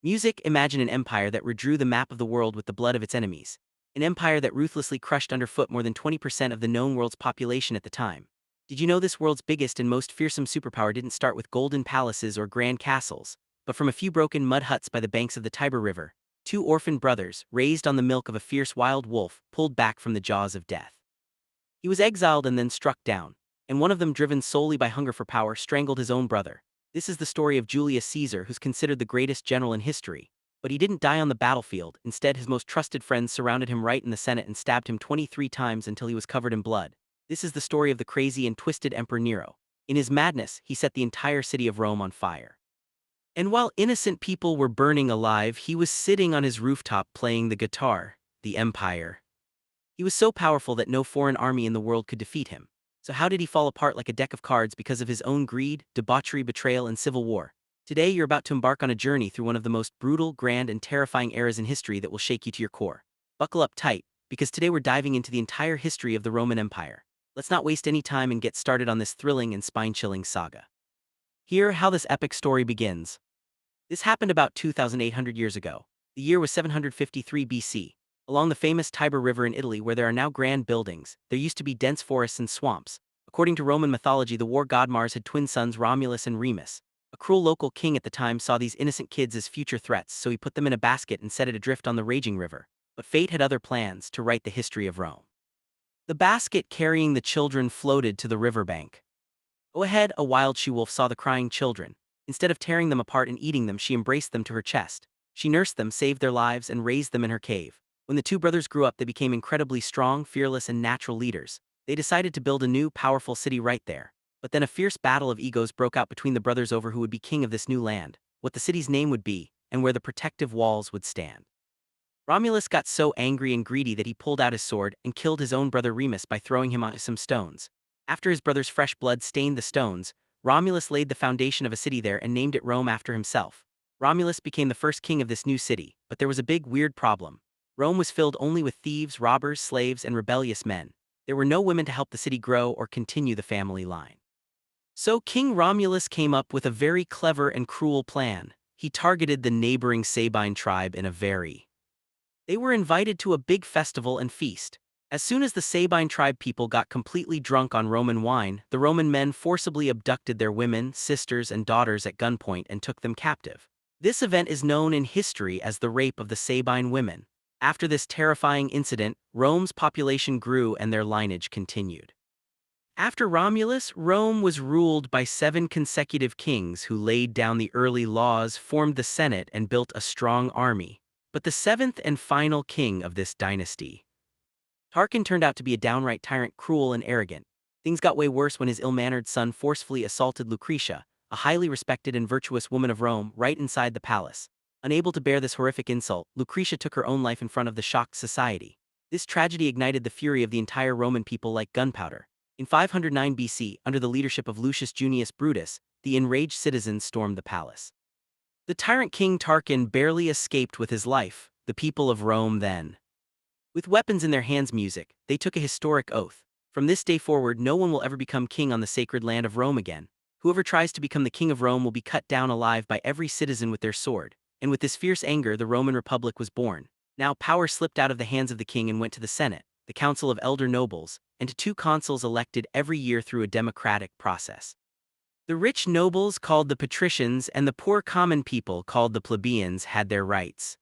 Music, imagine an empire that redrew the map of the world with the blood of its enemies. An empire that ruthlessly crushed underfoot more than 20% of the known world's population at the time. Did you know this world's biggest and most fearsome superpower didn't start with golden palaces or grand castles, but from a few broken mud huts by the banks of the Tiber River? Two orphan brothers, raised on the milk of a fierce wild wolf, pulled back from the jaws of death. He was exiled and then struck down, and one of them, driven solely by hunger for power, strangled his own brother. This is the story of Julius Caesar, who's considered the greatest general in history. But he didn't die on the battlefield. Instead, his most trusted friends surrounded him right in the Senate and stabbed him 23 times until he was covered in blood. This is the story of the crazy and twisted Emperor Nero. In his madness, he set the entire city of Rome on fire. And while innocent people were burning alive, he was sitting on his rooftop playing the guitar. The empire. He was so powerful that no foreign army in the world could defeat him. So how did he fall apart like a deck of cards because of his own greed, debauchery, betrayal, and civil war? Today you're about to embark on a journey through one of the most brutal, grand, and terrifying eras in history that will shake you to your core. Buckle up tight, because today we're diving into the entire history of the Roman Empire. Let's not waste any time and get started on this thrilling and spine-chilling saga. Hear how this epic story begins. This happened about 2,800 years ago. The year was 753 BC. Along the famous Tiber River in Italy, where there are now grand buildings, there used to be dense forests and swamps. According to Roman mythology, the war god Mars had twin sons, Romulus and Remus. A cruel local king at the time saw these innocent kids as future threats, so he put them in a basket and set it adrift on the raging river. But fate had other plans to write the history of Rome. The basket carrying the children floated to the riverbank. Ahead, a wild she-wolf saw the crying children. Instead of tearing them apart and eating them, she embraced them to her chest. She nursed them, saved their lives, and raised them in her cave. When the two brothers grew up, they became incredibly strong, fearless, and natural leaders. They decided to build a new, powerful city right there. But then a fierce battle of egos broke out between the brothers over who would be king of this new land, what the city's name would be, and where the protective walls would stand. Romulus got so angry and greedy that he pulled out his sword and killed his own brother Remus by throwing him onto some stones. After his brother's fresh blood stained the stones, Romulus laid the foundation of a city there and named it Rome after himself. Romulus became the first king of this new city, but there was a big, weird problem. Rome was filled only with thieves, robbers, slaves, and rebellious men. There were no women to help the city grow or continue the family line. So King Romulus came up with a very clever and cruel plan. He targeted the neighboring Sabine tribe in a very. They were invited to a big festival and feast. As soon as the Sabine tribe people got completely drunk on Roman wine, the Roman men forcibly abducted their women, sisters, and daughters at gunpoint and took them captive. This event is known in history as the rape of the Sabine women. After this terrifying incident, Rome's population grew and their lineage continued. After Romulus, Rome was ruled by 7 consecutive kings who laid down the early laws, formed the Senate, and built a strong army. But the 7th and final king of this dynasty, Tarquin, turned out to be a downright tyrant, cruel and arrogant. Things got way worse when his ill-mannered son forcefully assaulted Lucretia, a highly respected and virtuous woman of Rome, right inside the palace. Unable to bear this horrific insult, Lucretia took her own life in front of the shocked society. This tragedy ignited the fury of the entire Roman people like gunpowder. In 509 BC, under the leadership of Lucius Junius Brutus, the enraged citizens stormed the palace. The tyrant King Tarquin barely escaped with his life. The people of Rome then, with weapons in their hands, music, they took a historic oath. From this day forward, no one will ever become king on the sacred land of Rome again. Whoever tries to become the king of Rome will be cut down alive by every citizen with their sword. And with this fierce anger, the Roman Republic was born. Now power slipped out of the hands of the king and went to the Senate, the council of elder nobles, and to 2 consuls elected every year through a democratic process. The rich nobles, called the patricians, and the poor common people, called the plebeians, had their rights.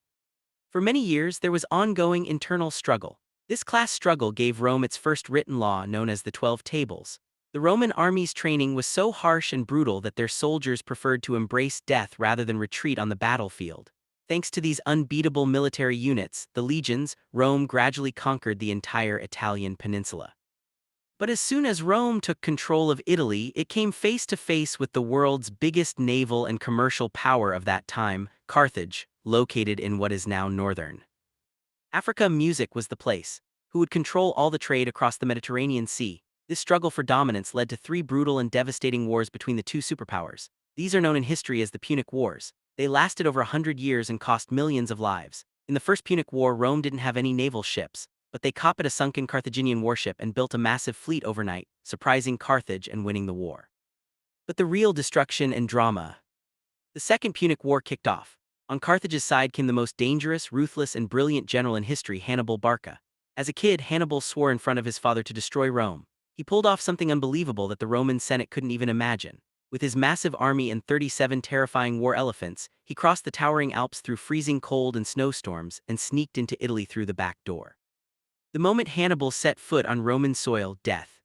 For many years, there was ongoing internal struggle. This class struggle gave Rome its first written law, known as the 12 Tables. The Roman army's training was so harsh and brutal that their soldiers preferred to embrace death rather than retreat on the battlefield. Thanks to these unbeatable military units, the legions, Rome gradually conquered the entire Italian peninsula. But as soon as Rome took control of Italy, it came face to face with the world's biggest naval and commercial power of that time, Carthage, located in what is now northern Africa. Music was the place, who would control all the trade across the Mediterranean Sea. This struggle for dominance led to 3 brutal and devastating wars between the 2 superpowers. These are known in history as the Punic Wars. They lasted over 100 years and cost millions of lives. In the First Punic War, Rome didn't have any naval ships, but they copied a sunken Carthaginian warship and built a massive fleet overnight, surprising Carthage and winning the war. But the real destruction and drama. The Second Punic War kicked off. On Carthage's side came the most dangerous, ruthless, and brilliant general in history, Hannibal Barca. As a kid, Hannibal swore in front of his father to destroy Rome. He pulled off something unbelievable that the Roman Senate couldn't even imagine. With his massive army and 37 terrifying war elephants, he crossed the towering Alps through freezing cold and snowstorms and sneaked into Italy through the back door. The moment Hannibal set foot on Roman soil, death.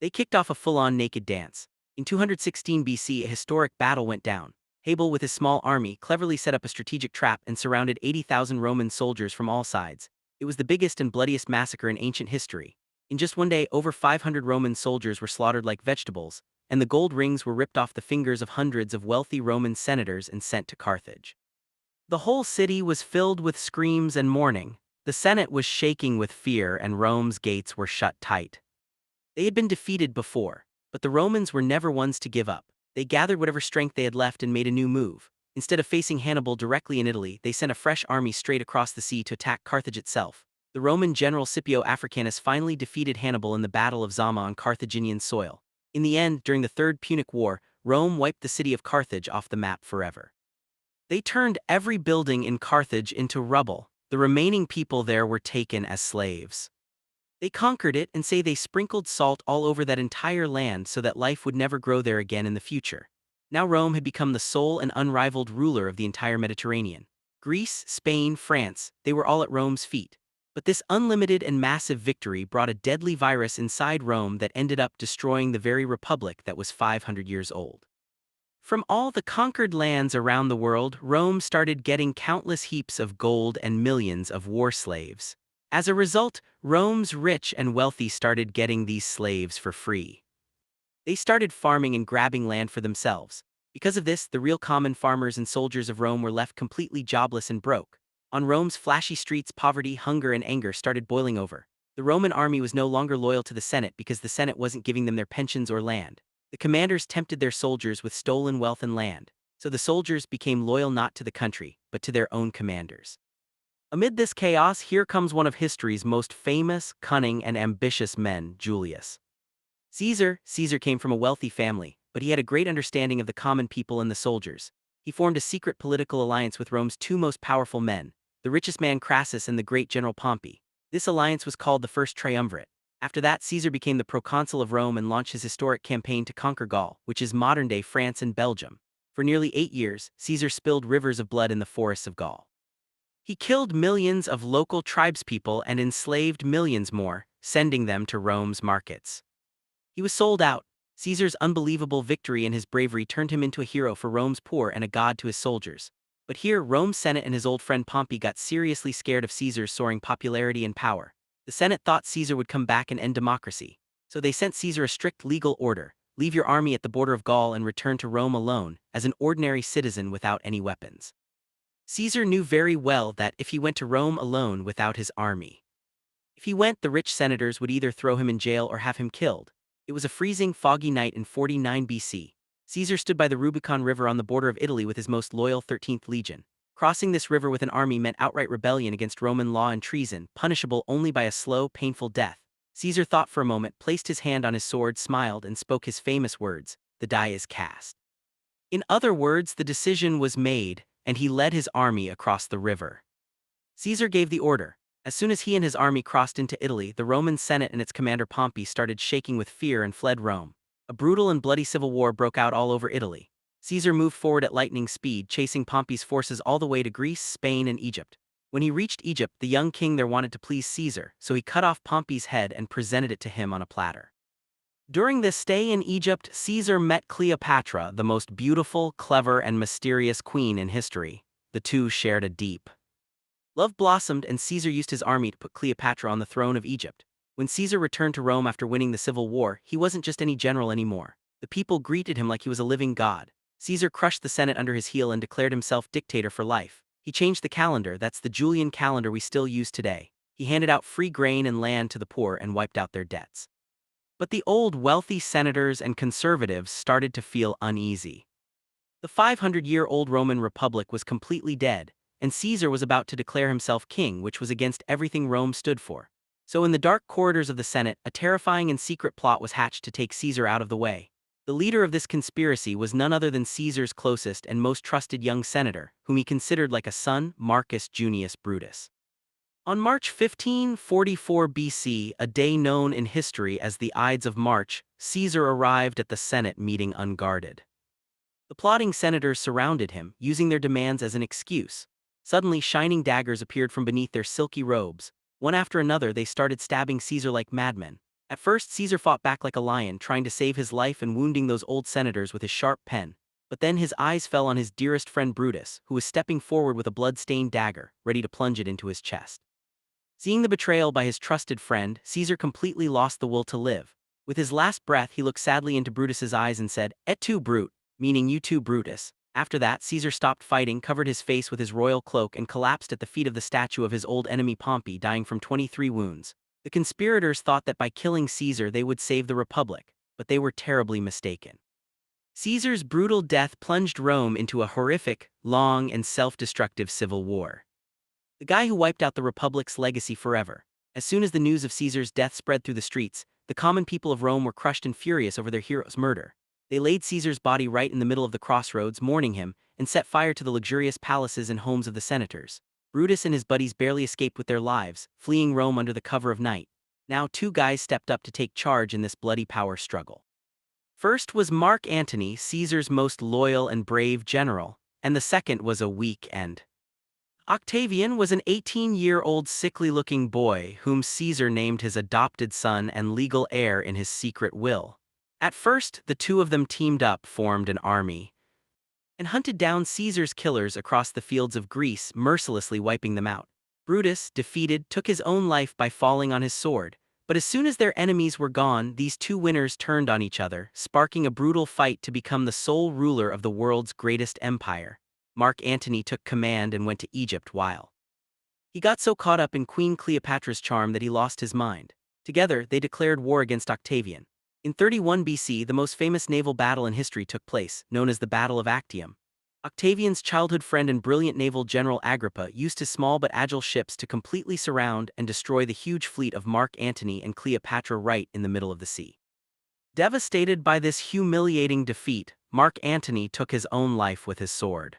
They kicked off a full-on naked dance. In 216 BC, a historic battle went down. Hannibal, with his small army, cleverly set up a strategic trap and surrounded 80,000 Roman soldiers from all sides. It was the biggest and bloodiest massacre in ancient history. In just one day, over 500 Roman soldiers were slaughtered like vegetables, and the gold rings were ripped off the fingers of hundreds of wealthy Roman senators and sent to Carthage. The whole city was filled with screams and mourning. The Senate was shaking with fear and Rome's gates were shut tight. They had been defeated before, but the Romans were never ones to give up. They gathered whatever strength they had left and made a new move. Instead of facing Hannibal directly in Italy, they sent a fresh army straight across the sea to attack Carthage itself. The Roman general Scipio Africanus finally defeated Hannibal in the Battle of Zama on Carthaginian soil. In the end, during the Third Punic War, Rome wiped the city of Carthage off the map forever. They turned every building in Carthage into rubble. The remaining people there were taken as slaves. They conquered it and say they sprinkled salt all over that entire land so that life would never grow there again in the future. Now Rome had become the sole and unrivaled ruler of the entire Mediterranean. Greece, Spain, France, they were all at Rome's feet. But this unlimited and massive victory brought a deadly virus inside Rome that ended up destroying the very republic that was 500 years old. From all the conquered lands around the world, Rome started getting countless heaps of gold and millions of war slaves. As a result, Rome's rich and wealthy started getting these slaves for free. They started farming and grabbing land for themselves. Because of this, the real common farmers and soldiers of Rome were left completely jobless and broke. On Rome's flashy streets, poverty, hunger, and anger started boiling over. The Roman army was no longer loyal to the Senate because the Senate wasn't giving them their pensions or land. The commanders tempted their soldiers with stolen wealth and land, so the soldiers became loyal not to the country, but to their own commanders. Amid this chaos, here comes one of history's most famous, cunning, and ambitious men, Julius Caesar. Caesar came from a wealthy family, but he had a great understanding of the common people and the soldiers. He formed a secret political alliance with Rome's two most powerful men, the richest man Crassus and the great general Pompey. This alliance was called the First Triumvirate. After that, Caesar became the proconsul of Rome and launched his historic campaign to conquer Gaul, which is modern-day France and Belgium. For nearly 8 years, Caesar spilled rivers of blood in the forests of Gaul. He killed millions of local tribespeople and enslaved millions more, sending them to Rome's markets. He was sold out. Caesar's unbelievable victory and his bravery turned him into a hero for Rome's poor and a god to his soldiers. But here, Rome's Senate and his old friend Pompey got seriously scared of Caesar's soaring popularity and power. The Senate thought Caesar would come back and end democracy. So they sent Caesar a strict legal order: leave your army at the border of Gaul and return to Rome alone, as an ordinary citizen without any weapons. Caesar knew very well that if he went to Rome alone without his army, if he went, the rich senators would either throw him in jail or have him killed. It was a freezing, foggy night in 49 BC. Caesar stood by the Rubicon River on the border of Italy with his most loyal 13th Legion. Crossing this river with an army meant outright rebellion against Roman law and treason, punishable only by a slow, painful death. Caesar thought for a moment, placed his hand on his sword, smiled, and spoke his famous words: "The die is cast." In other words, the decision was made, and he led his army across the river. Caesar gave the order. As soon as he and his army crossed into Italy, the Roman Senate and its commander Pompey started shaking with fear and fled Rome. A brutal and bloody civil war broke out all over Italy. Caesar moved forward at lightning speed, chasing Pompey's forces all the way to Greece, Spain, and Egypt. When he reached Egypt, the young king there wanted to please Caesar, so he cut off Pompey's head and presented it to him on a platter. During this stay in Egypt, Caesar met Cleopatra, the most beautiful, clever, and mysterious queen in history. The two shared a deep love blossomed, and Caesar used his army to put Cleopatra on the throne of Egypt. When Caesar returned to Rome after winning the civil war, he wasn't just any general anymore. The people greeted him like he was a living god. Caesar crushed the Senate under his heel and declared himself dictator for life. He changed the calendar, that's the Julian calendar we still use today. He handed out free grain and land to the poor and wiped out their debts. But the old wealthy senators and conservatives started to feel uneasy. The 500-year-old Roman Republic was completely dead, and Caesar was about to declare himself king, which was against everything Rome stood for. So in the dark corridors of the Senate, a terrifying and secret plot was hatched to take Caesar out of the way. The leader of this conspiracy was none other than Caesar's closest and most trusted young senator, whom he considered like a son, Marcus Junius Brutus. On March 1544 BC, a day known in history as the Ides of March, Caesar arrived at the Senate meeting unguarded. The plotting senators surrounded him, using their demands as an excuse. Suddenly, shining daggers appeared from beneath their silky robes. One after another, they started stabbing Caesar like madmen. At first, Caesar fought back like a lion, trying to save his life and wounding those old senators with his sharp pen. But then his eyes fell on his dearest friend Brutus, who was stepping forward with a blood-stained dagger, ready to plunge it into his chest. Seeing the betrayal by his trusted friend, Caesar completely lost the will to live. With his last breath, he looked sadly into Brutus's eyes and said, "Et tu, Brute," meaning "you too, Brutus." After that, Caesar stopped fighting, covered his face with his royal cloak, and collapsed at the feet of the statue of his old enemy Pompey, dying from 23 wounds. The conspirators thought that by killing Caesar they would save the Republic, but they were terribly mistaken. Caesar's brutal death plunged Rome into a horrific, long, and self-destructive civil war. The guy who wiped out the Republic's legacy forever. As soon as the news of Caesar's death spread through the streets, the common people of Rome were crushed and furious over their hero's murder. They laid Caesar's body right in the middle of the crossroads, mourning him, and set fire to the luxurious palaces and homes of the senators. Brutus and his buddies barely escaped with their lives, fleeing Rome under the cover of night. Now two guys stepped up to take charge in this bloody power struggle. First was Mark Antony, Caesar's most loyal and brave general, and the second was a weak end. Octavian was an 18-year-old sickly-looking boy whom Caesar named his adopted son and legal heir in his secret will. At first, the two of them teamed up, formed an army, and hunted down Caesar's killers across the fields of Greece, mercilessly wiping them out. Brutus, defeated, took his own life by falling on his sword, but as soon as their enemies were gone, these two winners turned on each other, sparking a brutal fight to become the sole ruler of the world's greatest empire. Mark Antony took command and went to Egypt while he got so caught up in Queen Cleopatra's charm that he lost his mind. Together, they declared war against Octavian. In 31 BC, the most famous naval battle in history took place, known as the Battle of Actium. Octavian's childhood friend and brilliant naval general Agrippa used his small but agile ships to completely surround and destroy the huge fleet of Mark Antony and Cleopatra right in the middle of the sea. Devastated by this humiliating defeat, Mark Antony took his own life with his sword.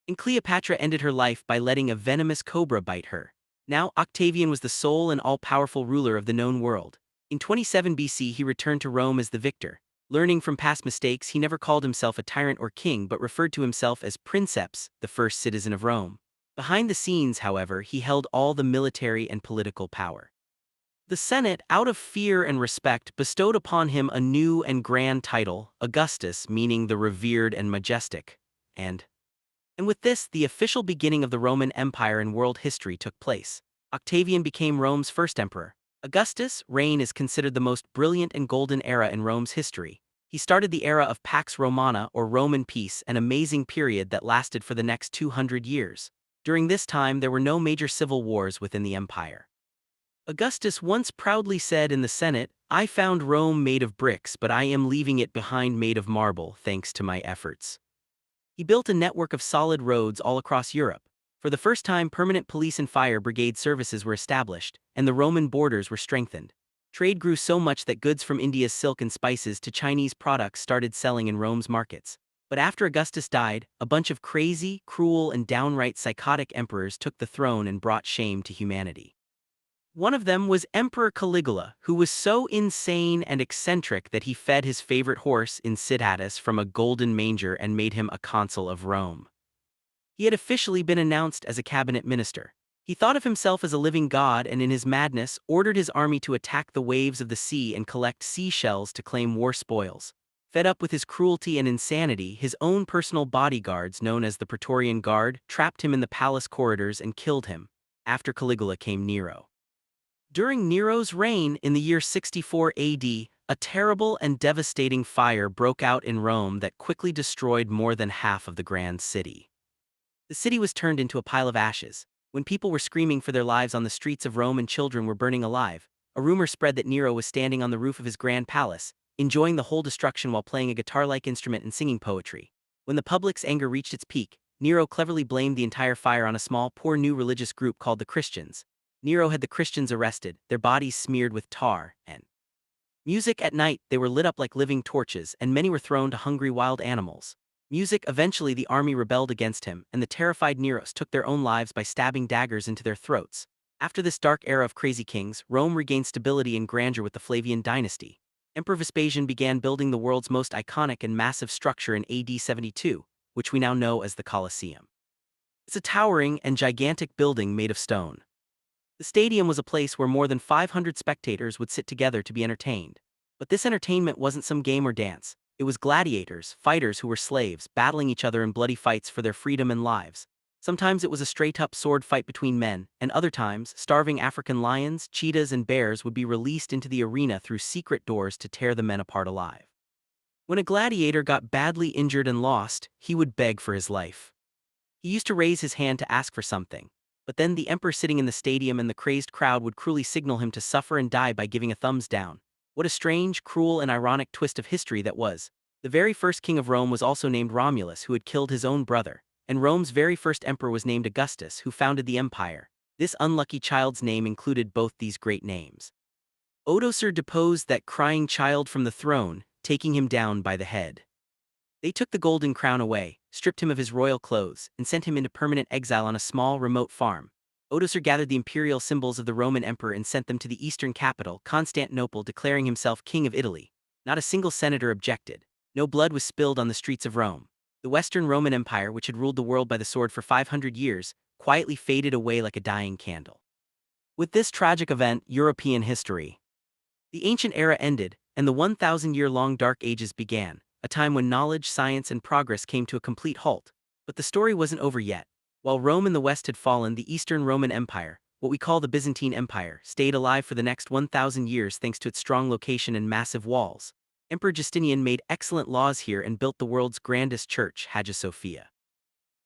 And Cleopatra ended her life by letting a venomous cobra bite her. Now Octavian was the sole and all-powerful ruler of the known world. In 27 BC he returned to Rome as the victor. Learning from past mistakes, he never called himself a tyrant or king but referred to himself as Princeps, the first citizen of Rome. Behind the scenes, however, he held all the military and political power. The Senate, out of fear and respect, bestowed upon him a new and grand title, Augustus, meaning the revered and majestic, and with this, the official beginning of the Roman Empire in world history took place. Octavian became Rome's first emperor. Augustus' reign is considered the most brilliant and golden era in Rome's history. He started the era of Pax Romana, or Roman peace, an amazing period that lasted for the next 200 years. During this time, there were no major civil wars within the empire. Augustus once proudly said in the Senate, "I found Rome made of bricks, but I am leaving it behind made of marble, thanks to my efforts." He built a network of solid roads all across Europe. For the first time, permanent police and fire brigade services were established, and the Roman borders were strengthened. Trade grew so much that goods from India's silk and spices to Chinese products started selling in Rome's markets. But after Augustus died, a bunch of crazy, cruel, and downright psychotic emperors took the throne and brought shame to humanity. One of them was Emperor Caligula, who was so insane and eccentric that he fed his favorite horse Incitatus from a golden manger and made him a consul of Rome. He had officially been announced as a cabinet minister. He thought of himself as a living god and in his madness ordered his army to attack the waves of the sea and collect seashells to claim war spoils. Fed up with his cruelty and insanity, his own personal bodyguards, known as the Praetorian Guard, trapped him in the palace corridors and killed him. After Caligula came Nero. During Nero's reign in the year 64 AD, a terrible and devastating fire broke out in Rome that quickly destroyed more than half of the grand city. The city was turned into a pile of ashes. When people were screaming for their lives on the streets of Rome and children were burning alive, a rumor spread that Nero was standing on the roof of his grand palace, enjoying the whole destruction while playing a guitar-like instrument and singing poetry. When the public's anger reached its peak, Nero cleverly blamed the entire fire on a small, poor new religious group called the Christians. Nero had the Christians arrested, their bodies smeared with tar, and Music at night, they were lit up like living torches, and many were thrown to hungry wild animals. Music, eventually the army rebelled against him, and the terrified Neros took their own lives by stabbing daggers into their throats. After this dark era of crazy kings, Rome regained stability and grandeur with the Flavian dynasty. Emperor Vespasian began building the world's most iconic and massive structure in AD 72, which we now know as the Colosseum. It's a towering and gigantic building made of stone. The stadium was a place where more than 500 spectators would sit together to be entertained. But this entertainment wasn't some game or dance. It was gladiators, fighters who were slaves, battling each other in bloody fights for their freedom and lives. Sometimes it was a straight-up sword fight between men, and other times, starving African lions, cheetahs, and bears would be released into the arena through secret doors to tear the men apart alive. When a gladiator got badly injured and lost, he would beg for his life. He used to raise his hand to ask for something. But then the emperor sitting in the stadium and the crazed crowd would cruelly signal him to suffer and die by giving a thumbs down. What a strange, cruel, and ironic twist of history that was. The very first king of Rome was also named Romulus, who had killed his own brother, and Rome's very first emperor was named Augustus, who founded the empire. This unlucky child's name included both these great names. Odoacer deposed that crying child from the throne, taking him down by the head. They took the golden crown away, stripped him of his royal clothes, and sent him into permanent exile on a small, remote farm. Odoacer gathered the imperial symbols of the Roman emperor and sent them to the eastern capital, Constantinople, declaring himself king of Italy. Not a single senator objected. No blood was spilled on the streets of Rome. The Western Roman Empire, which had ruled the world by the sword for 500 years, quietly faded away like a dying candle. With this tragic event, European history. The ancient era ended, and the 1,000-year-long Dark Ages began, a time when knowledge, science, and progress came to a complete halt. But the story wasn't over yet. While Rome in the West had fallen, the Eastern Roman Empire, what we call the Byzantine Empire, stayed alive for the next 1,000 years thanks to its strong location and massive walls. Emperor Justinian made excellent laws here and built the world's grandest church, Hagia Sophia.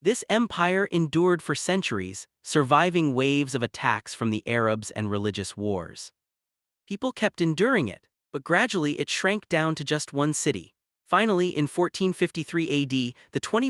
This empire endured for centuries, surviving waves of attacks from the Arabs and religious wars. People kept enduring it, but gradually it shrank down to just one city. Finally, in 1453 AD, the 20